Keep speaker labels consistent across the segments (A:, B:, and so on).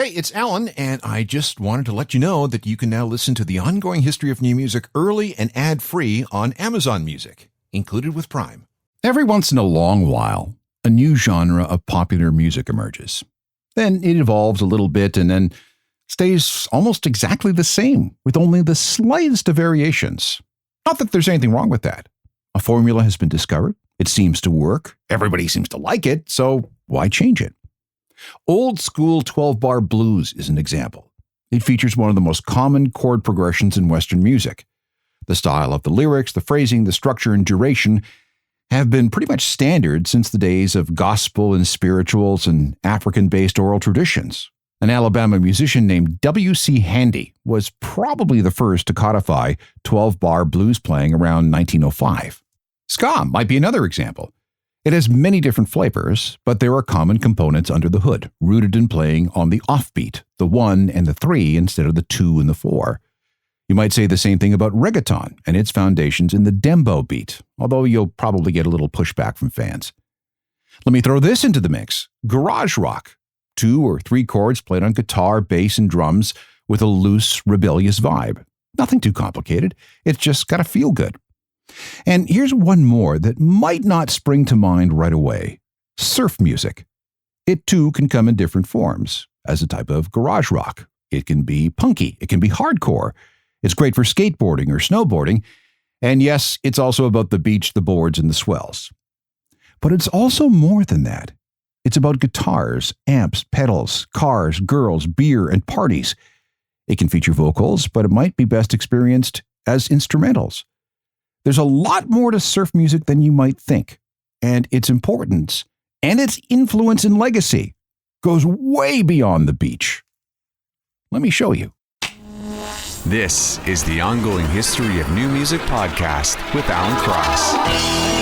A: Hey, it's Alan, and I just wanted to let you know that you can now listen to the ongoing history of new music early and ad-free on Amazon Music, included with Prime.
B: Every once in a long while, a new genre of popular music emerges. Then it evolves a little bit and then stays almost exactly the same, with only the slightest of variations. Not that there's anything wrong with that. A formula has been discovered. It seems to work. Everybody seems to like it, so why change it? Old school 12-bar blues is an example. It features one of the most common chord progressions in Western music. The style of the lyrics, the phrasing, the structure, and duration have been pretty much standard since the days of gospel and spirituals and African-based oral traditions. An Alabama musician named W.C. Handy was probably the first to codify 12-bar blues playing around 1905. Ska might be another example. It has many different flavors, but there are common components under the hood, rooted in playing on the offbeat, the 1 and the 3 instead of the 2 and the 4. You might say the same thing about reggaeton and its foundations in the dembow beat, although you'll probably get a little pushback from fans. Let me throw this into the mix. Garage rock. 2 or 3 chords played on guitar, bass, and drums with a loose, rebellious vibe. Nothing too complicated. It's just got to feel good. And here's one more that might not spring to mind right away. Surf music. It too can come in different forms as a type of garage rock. It can be punky. It can be hardcore. It's great for skateboarding or snowboarding. And yes, it's also about the beach, the boards, and the swells. But it's also more than that. It's about guitars, amps, pedals, cars, girls, beer, and parties. It can feature vocals, but it might be best experienced as instrumentals. There's a lot more to surf music than you might think, and its importance and its influence and legacy goes way beyond the beach. Let me show you.
C: This is the Ongoing History of New Music podcast with Alan Cross.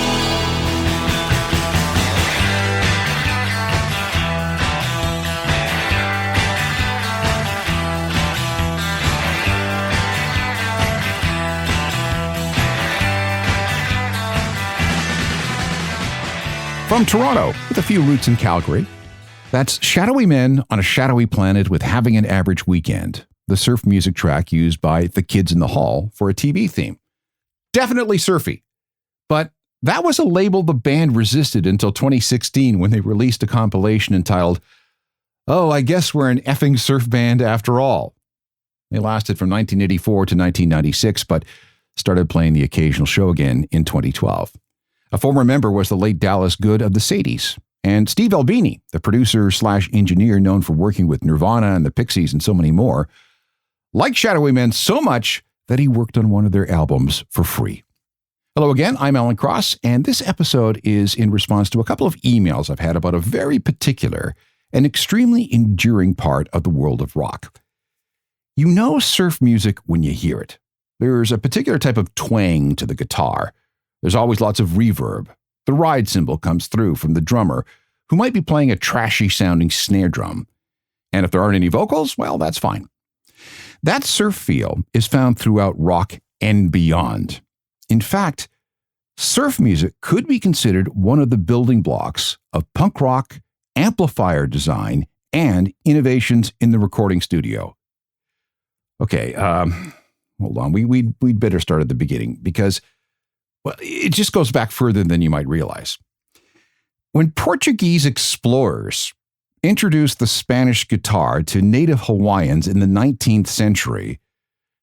B: From Toronto, with a few roots in Calgary, that's Shadowy Men on a Shadowy Planet with Having an Average Weekend, the surf music track used by the Kids in the Hall for a TV theme. Definitely surfy. But that was a label the band resisted until 2016 when they released a compilation entitled, "Oh, I Guess We're an Effing Surf Band After All." They lasted from 1984 to 1996, but started playing the occasional show again in 2012. A former member was the late Dallas Good of the Sadies, and Steve Albini, the producer/engineer known for working with Nirvana and the Pixies and so many more, liked Shadowy Men so much that he worked on one of their albums for free. Hello again, I'm Alan Cross, and this episode is in response to a couple of emails I've had about a very particular and extremely enduring part of the world of rock. You know surf music when you hear it. There's a particular type of twang to the guitar. There's always lots of reverb. The ride cymbal comes through from the drummer, who might be playing a trashy-sounding snare drum. And if there aren't any vocals, well, that's fine. That surf feel is found throughout rock and beyond. In fact, surf music could be considered one of the building blocks of punk rock, amplifier design, and innovations in the recording studio. Okay, hold on. We'd better start at the beginning because, well, it just goes back further than you might realize. When Portuguese explorers introduced the Spanish guitar to native Hawaiians in the 19th century,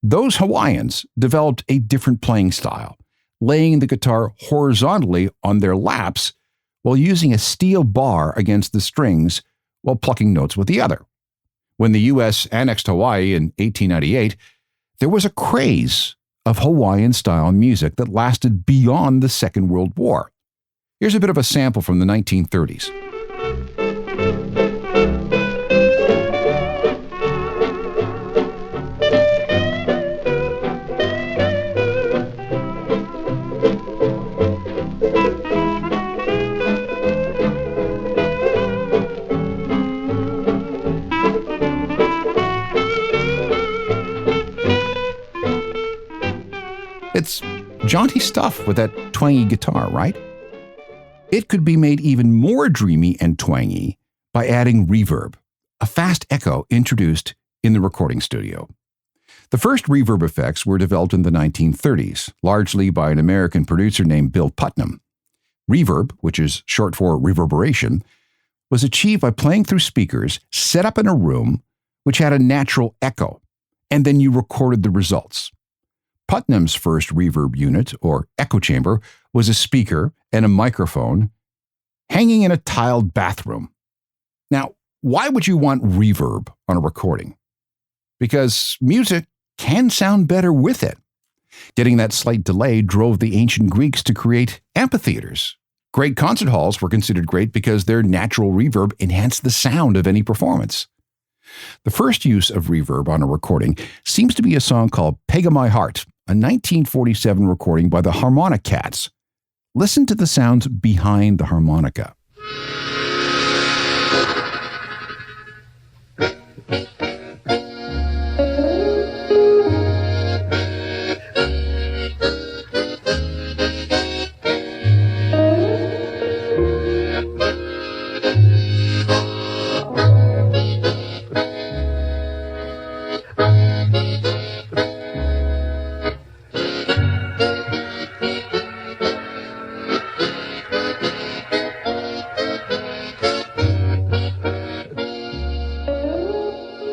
B: those Hawaiians developed a different playing style, laying the guitar horizontally on their laps while using a steel bar against the strings while plucking notes with the other. When the U.S. annexed Hawaii in 1898, there was a craze of Hawaiian-style music that lasted beyond the Second World War. Here's a bit of a sample from the 1930s. It's jaunty stuff with that twangy guitar, right? It could be made even more dreamy and twangy by adding reverb, a fast echo introduced in the recording studio. The first reverb effects were developed in the 1930s, largely by an American producer named Bill Putnam. Reverb, which is short for reverberation, was achieved by playing through speakers set up in a room which had a natural echo, and then you recorded the results. Putnam's first reverb unit, or echo chamber, was a speaker and a microphone hanging in a tiled bathroom. Now, why would you want reverb on a recording? Because music can sound better with it. Getting that slight delay drove the ancient Greeks to create amphitheaters. Great concert halls were considered great because their natural reverb enhanced the sound of any performance. The first use of reverb on a recording seems to be a song called Peg of My Heart, a 1947 recording by the Harmonica Cats. Listen to the sounds behind the harmonica.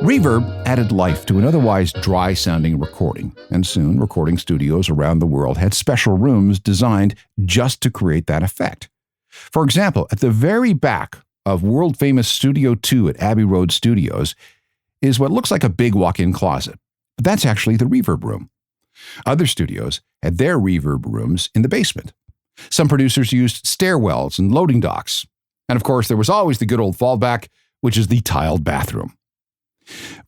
B: Reverb added life to an otherwise dry-sounding recording, and soon recording studios around the world had special rooms designed just to create that effect. For example, at the very back of world-famous Studio 2 at Abbey Road Studios is what looks like a big walk-in closet, but that's actually the reverb room. Other studios had their reverb rooms in the basement. Some producers used stairwells and loading docks. And of course, there was always the good old fallback, which is the tiled bathroom.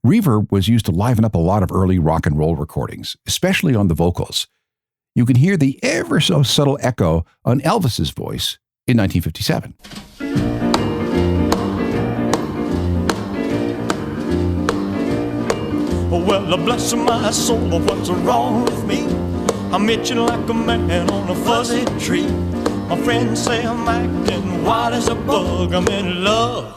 B: Reverb was used to liven up a lot of early rock and roll recordings, especially on the vocals. You can hear the ever so subtle echo on Elvis's voice in 1957.
D: Well, bless my soul, what's wrong with me? I'm itching like a man on a fuzzy tree. My friends say I'm acting wild as a bug. I'm in love.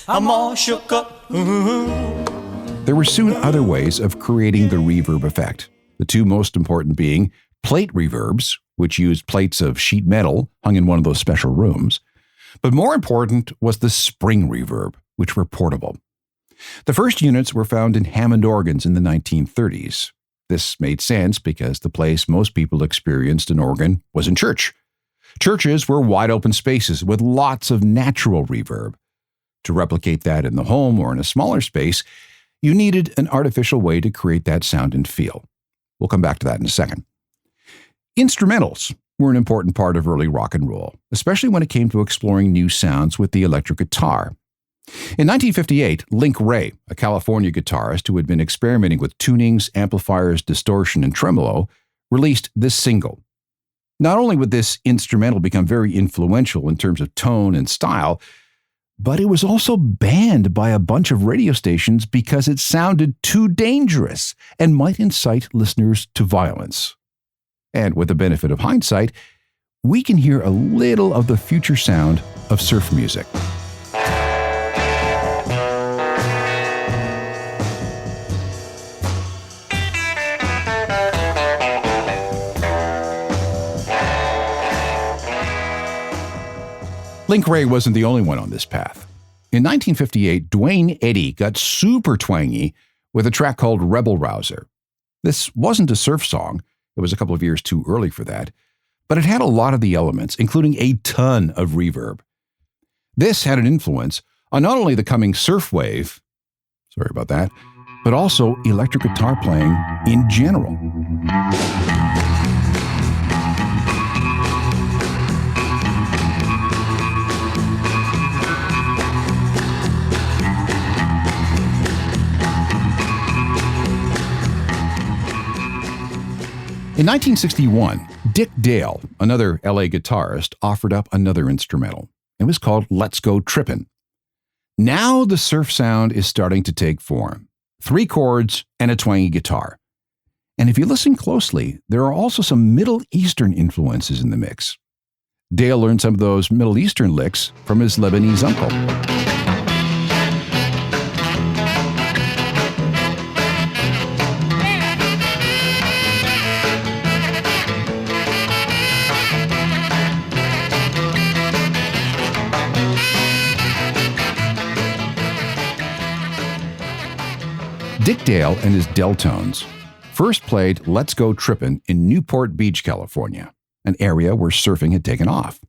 D: I'm all shook up.
B: There were soon other ways of creating the reverb effect, the two most important being plate reverbs, which used plates of sheet metal hung in one of those special rooms. But more important was the spring reverb, which were portable. The first units were found in Hammond organs in the 1930s. This made sense because the place most people experienced an organ was in church. Churches were wide open spaces with lots of natural reverb. To replicate that in the home or in a smaller space, you needed an artificial way to create that sound and feel. We'll come back to that in a second. Instrumentals were an important part of early rock and roll, especially when it came to exploring new sounds with the electric guitar. In 1958, Link Wray, a California guitarist who had been experimenting with tunings, amplifiers, distortion, and tremolo, released this single. Not only would this instrumental become very influential in terms of tone and style, but it was also banned by a bunch of radio stations because it sounded too dangerous and might incite listeners to violence. And with the benefit of hindsight, we can hear a little of the future sound of surf music. Link Wray wasn't the only one on this path. In 1958, Duane Eddy got super twangy with a track called Rebel Rouser. This wasn't a surf song. It was a couple of years too early for that. But it had a lot of the elements, including a ton of reverb. This had an influence on not only the coming surf wave, sorry about that, but also electric guitar playing in general. In 1961, Dick Dale, another LA guitarist, offered up another instrumental. It was called Let's Go Trippin'. Now the surf sound is starting to take form. 3 chords and a twangy guitar. And if you listen closely, there are also some Middle Eastern influences in the mix. Dale learned some of those Middle Eastern licks from his Lebanese uncle. Dick Dale and his Deltones first played Let's Go Trippin' in Newport Beach, California, an area where surfing had taken off.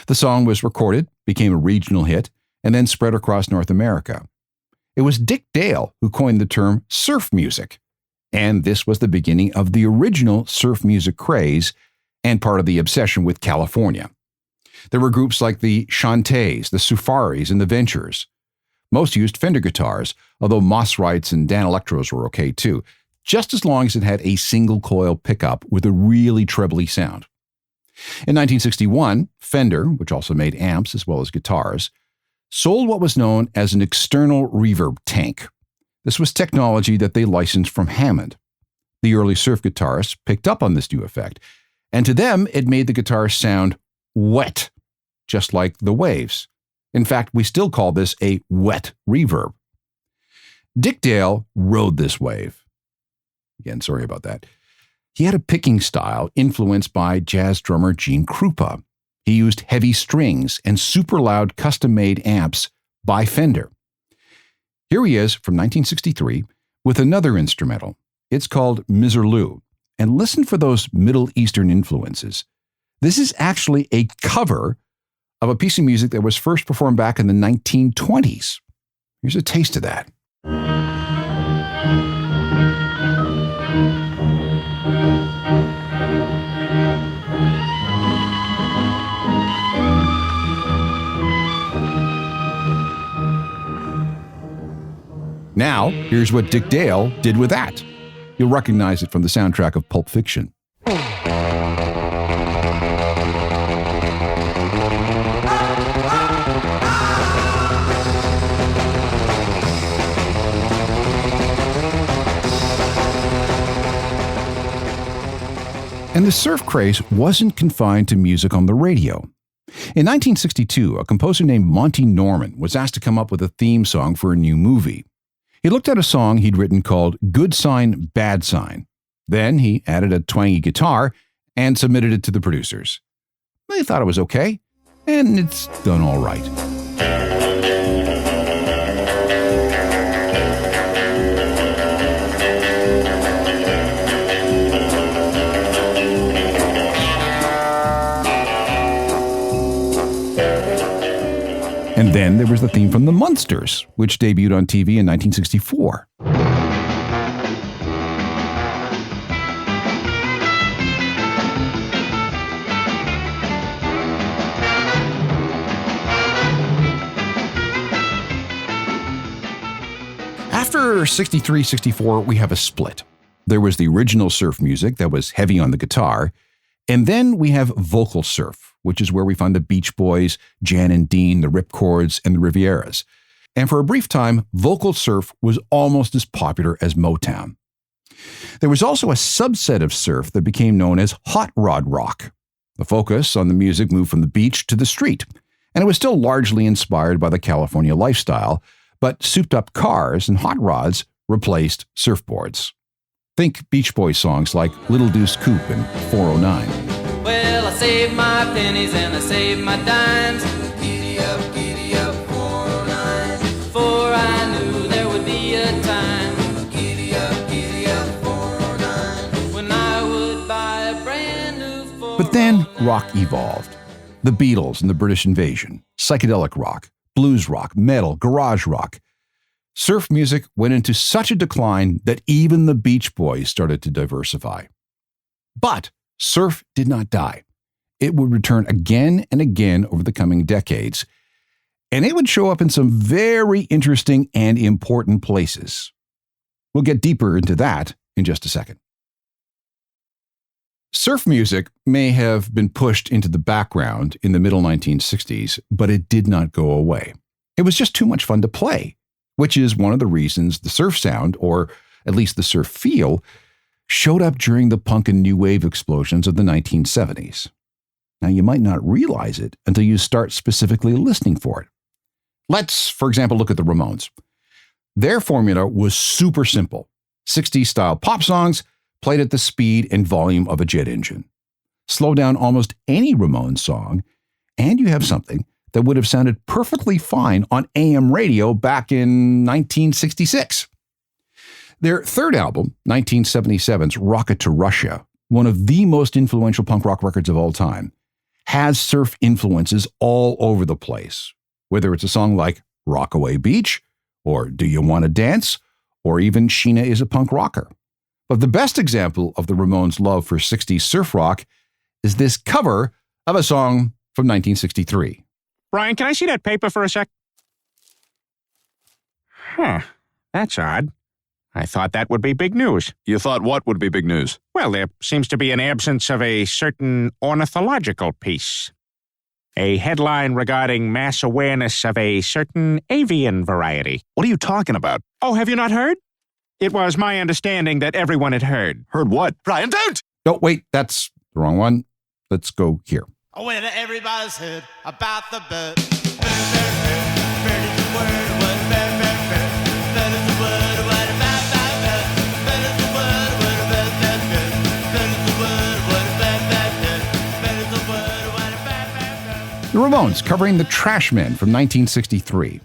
B: The song was recorded, became a regional hit, and then spread across North America. It was Dick Dale who coined the term surf music, and this was the beginning of the original surf music craze and part of the obsession with California. There were groups like the Shantays, the Surfaris, and the Ventures. Most used Fender guitars, although Moss Wrights and Dan Electros were okay too, just as long as it had a single coil pickup with a really trebly sound. In 1961, Fender, which also made amps as well as guitars, sold what was known as an external reverb tank. This was technology that they licensed from Hammond. The early surf guitarists picked up on this new effect, and to them it made the guitar sound wet, just like the waves. In fact, we still call this a wet reverb. Dick Dale rode this wave. Again, sorry about that. He had a picking style influenced by jazz drummer Gene Krupa. He used heavy strings and super loud custom-made amps by Fender. Here he is from 1963 with another instrumental. It's called Miserlou, and listen for those Middle Eastern influences. This is actually a cover of a piece of music that was first performed back in the 1920s. Here's a taste of that. Now, here's what Dick Dale did with that. You'll recognize it from the soundtrack of Pulp Fiction. And the surf craze wasn't confined to music on the radio. In 1962, a composer named Monty Norman was asked to come up with a theme song for a new movie. He looked at a song he'd written called Good Sign, Bad Sign. Then he added a twangy guitar and submitted it to the producers. They thought it was okay, and it's done all right. And then there was the theme from The Munsters, which debuted on TV in 1964. After 63, 64, we have a split. There was the original surf music that was heavy on the guitar, and then we have vocal surf, which is where we find the Beach Boys, Jan and Dean, the Ripcords, and the Rivieras. And for a brief time, vocal surf was almost as popular as Motown. There was also a subset of surf that became known as hot rod rock. The focus on the music moved from the beach to the street, and it was still largely inspired by the California lifestyle, but souped-up cars and hot rods replaced surfboards. Think Beach Boys songs like Little Deuce Coupe and 409.
E: Well, I saved my pennies and I saved my dimes. Giddy up, 409. For I knew there would be a time. Giddy up, 409. When I would buy a brand new 409.
B: But then rock evolved. The Beatles and the British Invasion, psychedelic rock, blues rock, metal, garage rock. Surf music went into such a decline that even the Beach Boys started to diversify. But surf did not die. It would return again and again over the coming decades, and it would show up in some very interesting and important places. We'll get deeper into that in just a second. Surf music may have been pushed into the background in the middle 1960s, but it did not go away. It was just too much fun to play, which is one of the reasons the surf sound, or at least the surf feel, showed up during the punk and new wave explosions of the 1970s. Now, you might not realize it until you start specifically listening for it. Let's, for example, look at the Ramones. Their formula was super simple. 60s-style pop songs played at the speed and volume of a jet engine. Slow down almost any Ramones song, and you have something that would have sounded perfectly fine on AM radio back in 1966. Their third album, 1977's Rocket to Russia, one of the most influential punk rock records of all time, has surf influences all over the place, whether it's a song like Rockaway Beach, or Do You Want to Dance, or even Sheena is a Punk Rocker. But the best example of the Ramones' love for 60s surf rock is this cover of a song from 1963.
F: Brian, can I see that paper for a sec? Huh, that's odd. I thought that would be big news.
G: You thought what would be big news?
F: Well, there seems to be an absence of a certain ornithological piece. A headline regarding mass awareness of a certain avian variety.
G: What are you talking about?
F: Oh, have you not heard? It was my understanding that everyone had heard.
G: Heard what? Brian, don't!
B: No, wait, that's the wrong one. Let's go here.
D: When everybody's heard about the bird. Bird is the word, what bird, bird, bird. Bird is the word, what about that bird. Bird is the word, what about that bird. Bird is the word, what about that bird. Bird is the word, what about that bird.
B: The Ramones covering The Trashmen from 1963.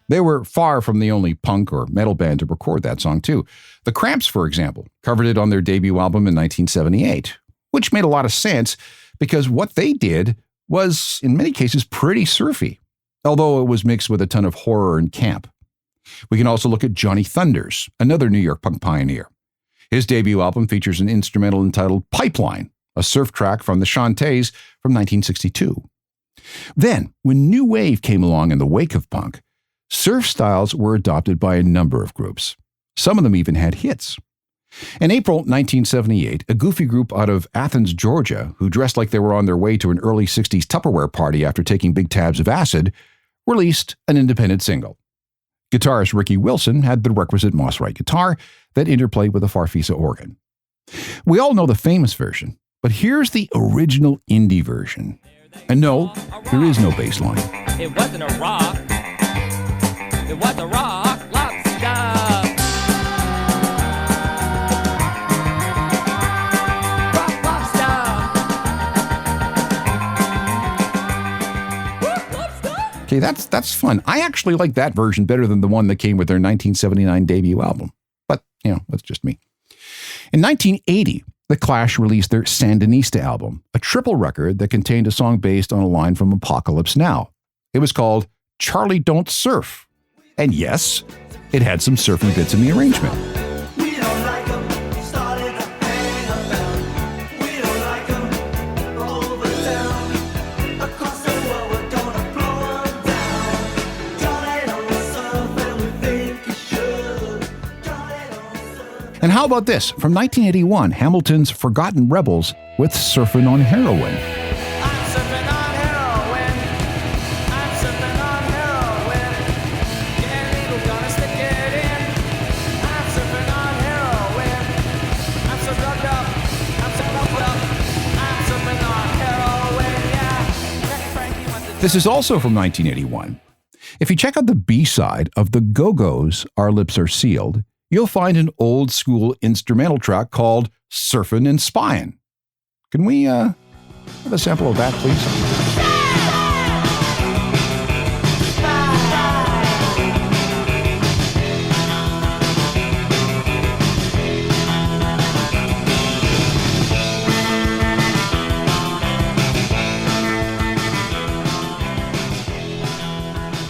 B: They were far from the only punk or metal band to record that song, too. The Cramps, for example, covered it on their debut album in 1978, which made a lot of sense because what they did was, in many cases, pretty surfy, although it was mixed with a ton of horror and camp. We can also look at Johnny Thunders, another New York punk pioneer. His debut album features an instrumental entitled Pipeline, a surf track from the Shantays from 1962. Then, when New Wave came along in the wake of punk, surf styles were adopted by a number of groups. Some of them even had hits. In April 1978, a goofy group out of Athens, Georgia, who dressed like they were on their way to an early 60s Tupperware party after taking big tabs of acid, released an independent single. Guitarist Ricky Wilson had the requisite Moss Wright guitar that interplayed with a Farfisa organ. We all know the famous version, but here's the original indie version. And no, there is no bass line.
E: It wasn't a rock. It was a rock lobster. Rock lobster. Rock lobster.
B: Okay, that's fun. I actually like that version better than the one that came with their 1979 debut album. But, that's just me. In 1980, The Clash released their Sandinista album, a triple record that contained a song based on a line from Apocalypse Now. It was called Charlie Don't Surf. And yes, it had some surfing bits in the arrangement.
D: We don't like 'em, started to hang about. We don't like 'em, over town. Across the world, we're gonna blow 'em down. Charlie don't surf, and we think he should. Charlie don't surf.
B: And how about this? From 1981, Hamilton's Forgotten Rebels with Surfin' on Heroin.
E: I'm surfing on heroin. I'm surfing on heroin. Yeah, needle gonna stick it in. I'm surfing on heroin. I'm so drugged up. I'm so pumped up. I'm surfing on heroin. Yeah. Frankie wants to.
B: This is also from 1981. If you check out the B-side of the Go-Go's Our Lips Are Sealed, you'll find an old-school instrumental track called Surfin' and Spyin'. Can we have a sample of that, please?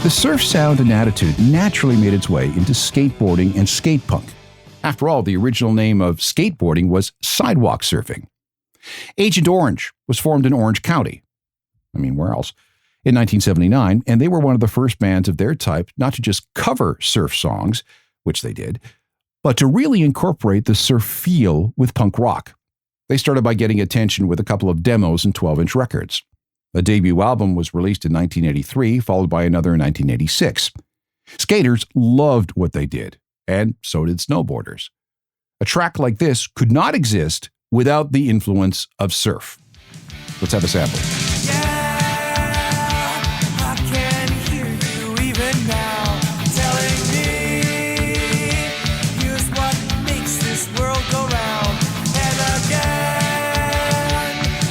B: The surf sound and attitude naturally made its way into skateboarding and skate punk. After all, the original name of skateboarding was sidewalk surfing. Agent Orange was formed in Orange County. Where else? In 1979, and they were one of the first bands of their type not to just cover surf songs, which they did, but to really incorporate the surf feel with punk rock. They started by getting attention with a couple of demos and 12-inch records. A debut album was released in 1983, followed by another in 1986. Skaters loved what they did, and so did snowboarders. A track like this could not exist without the influence of surf. Let's have a sample.
E: I can hear you even now, telling me here's what makes this world go round. And again,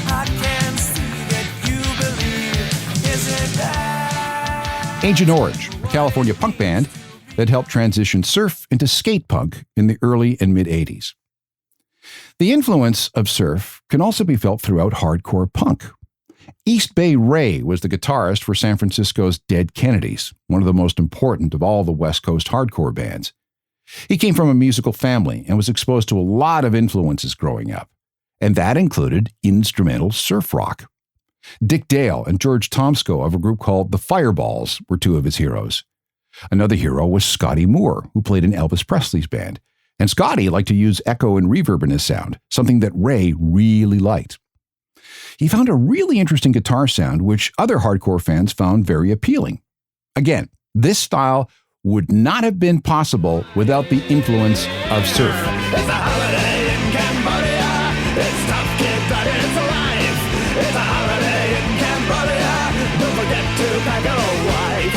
E: I can see that you believe, isn't that?
B: Agent Orange, a California punk band, that helped transition surf into skate punk in the early and mid-'80s. The influence of surf can also be felt throughout hardcore punk. East Bay Ray was the guitarist for San Francisco's Dead Kennedys, one of the most important of all the West Coast hardcore bands. He came from a musical family and was exposed to a lot of influences growing up, and that included instrumental surf rock. Dick Dale and George Tomsko of a group called the Fireballs were two of his heroes. Another hero was Scotty Moore, who played in Elvis Presley's band, and Scotty liked to use echo and reverb in his sound, something that Ray really liked. He found a really interesting guitar sound, which other hardcore fans found very appealing. Again, this style would not have been possible without the influence of surf.
D: It's a holiday in Cambodia. It's tough, kid, but it's alive. It's a holiday in Cambodia. Don't forget to pack a wife.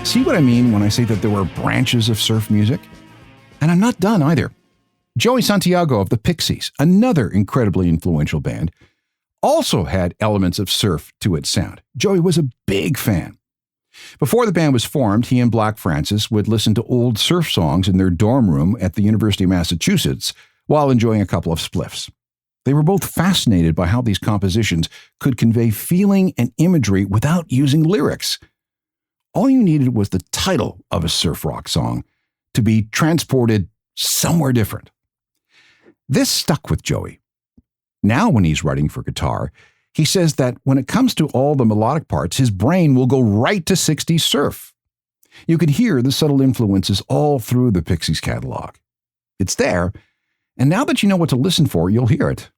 B: See what I mean when I say that there were branches of surf music? And I'm not done either. Joey Santiago of the Pixies, another incredibly influential band, also had elements of surf to its sound. Joey was a big fan. Before the band was formed, he and Black Francis would listen to old surf songs in their dorm room at the University of Massachusetts while enjoying a couple of spliffs. They were both fascinated by how these compositions could convey feeling and imagery without using lyrics. All you needed was the title of a surf rock song to be transported somewhere different. This stuck with Joey. Now when he's writing for guitar, he says that when it comes to all the melodic parts, his brain will go right to 60s surf. You can hear the subtle influences all through the Pixies catalog. It's there, and now that you know what to listen for, you'll hear it.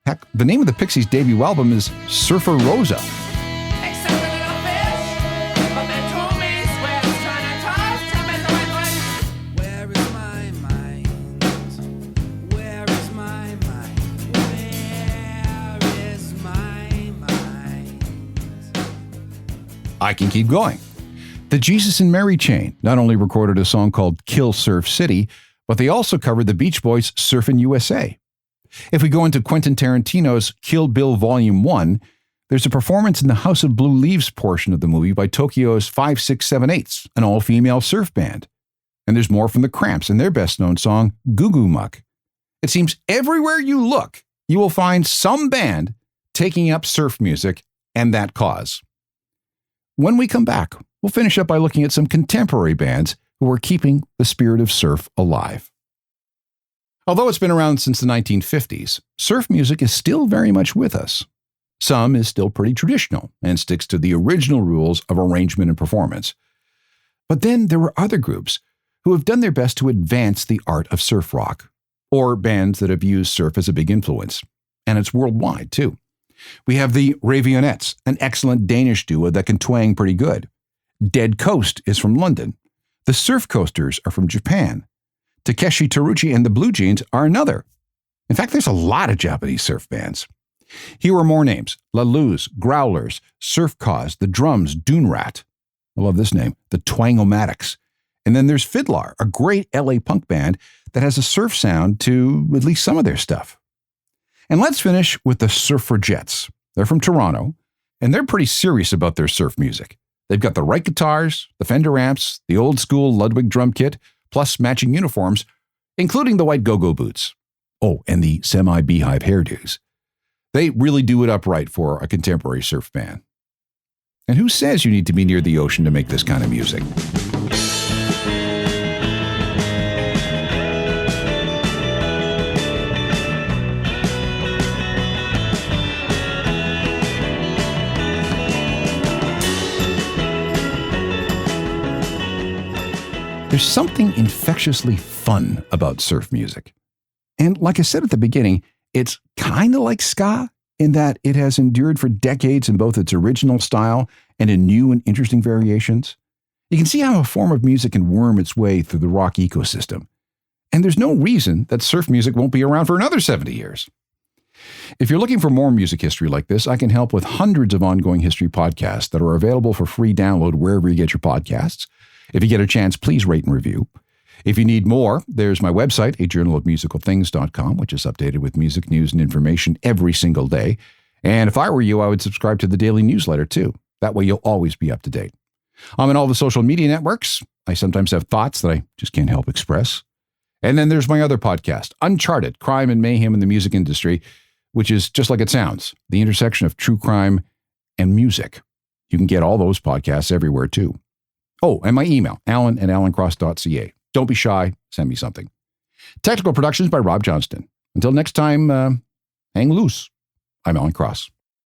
B: Heck, the name of the Pixies' debut album is Surfer Rosa. I can keep going. The Jesus and Mary Chain not only recorded a song called Kill Surf City, but they also covered the Beach Boys' Surfin' USA. If we go into Quentin Tarantino's Kill Bill Volume 1, there's a performance in the House of Blue Leaves portion of the movie by Tokyo's 5678, an all-female surf band. And there's more from the Cramps in their best-known song, Goo Goo Muck. It seems everywhere you look, you will find some band taking up surf music and that cause. When we come back, we'll finish up by looking at some contemporary bands who are keeping the spirit of surf alive. Although it's been around since the 1950s, surf music is still very much with us. Some is still pretty traditional and sticks to the original rules of arrangement and performance. But then there were other groups who have done their best to advance the art of surf rock, or bands that have used surf as a big influence. And it's worldwide, too. We have the Ravionettes, an excellent Danish duo that can twang pretty good. Dead Coast is from London. The Surf Coasters are from Japan. Takeshi Teruchi and the Blue Jeans are another. In fact, there's a lot of Japanese surf bands. Here are more names: La Luz, Growlers, Surf Cause, The Drums, Dune Rat. I love this name, the Twangomatics. And then there's Fiddlar, a great LA punk band that has a surf sound to at least some of their stuff. And let's finish with the Surfragettes. They're from Toronto, and they're pretty serious about their surf music. They've got the right guitars, the Fender amps, the old school Ludwig drum kit, plus matching uniforms, including the white go-go boots. Oh, and the semi-beehive hairdos. They really do it upright for a contemporary surf band. And who says you need to be near the ocean to make this kind of music? There's something infectiously fun about surf music. And like I said at the beginning, it's kind of like ska in that it has endured for decades in both its original style and in new and interesting variations. You can see how a form of music can worm its way through the rock ecosystem. And there's no reason that surf music won't be around for another 70 years. If you're looking for more music history like this, I can help with hundreds of ongoing history podcasts that are available for free download wherever you get your podcasts. If you get a chance, please rate and review. If you need more, there's my website, ajournalofmusicalthings.com, which is updated with music news and information every single day. And if I were you, I would subscribe to the daily newsletter too. That way you'll always be up to date. I'm in all the social media networks. I sometimes have thoughts that I just can't help express. And then there's my other podcast, Uncharted, Crime and Mayhem in the Music Industry, which is just like it sounds, the intersection of true crime and music. You can get all those podcasts everywhere too. Oh, and my email, alan@alancross.ca. Don't be shy. Send me something. Technical productions by Rob Johnston. Until next time, hang loose. I'm Alan Cross.